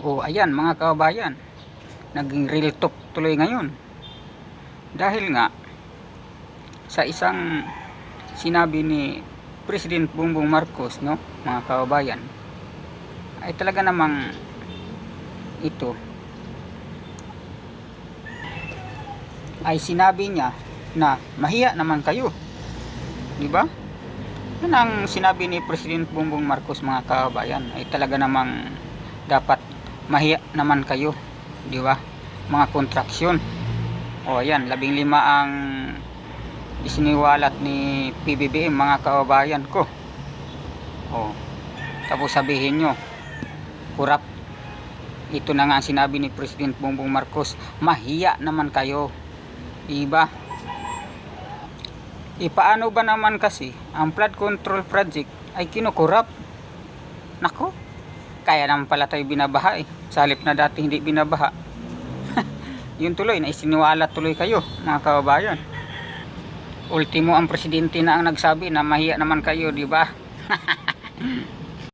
O ayan mga kababayan, naging real talk tuloy ngayon. Dahil nga sa isang sinabi ni President Bongbong Marcos, no, mga kababayan, ay talaga namang ito ay sinabi niya na mahiya naman kayo, di ba? Yan ang sinabi ni President Bongbong Marcos, mga kababayan, ay talaga namang dapat mahiya naman kayo, di ba? Mga kontraksyon. O yan, 15 ang isiniwalat ni PBBM, mga kababayan ko. O, tapos sabihin nyo, kurap. Ito na nga ang sinabi ni President Bongbong Marcos, mahiya naman kayo, diba? Paano ba naman kasi ang flood control project ay kinukurap? Nako, kaya naman pala tayo binabaha sa halip na dati hindi binabaha. Yun tuloy, na isiniwalat tuloy kayo, mga kababayan. Ultimo ang presidente na ang nagsabi na mahiya naman kayo, di ba?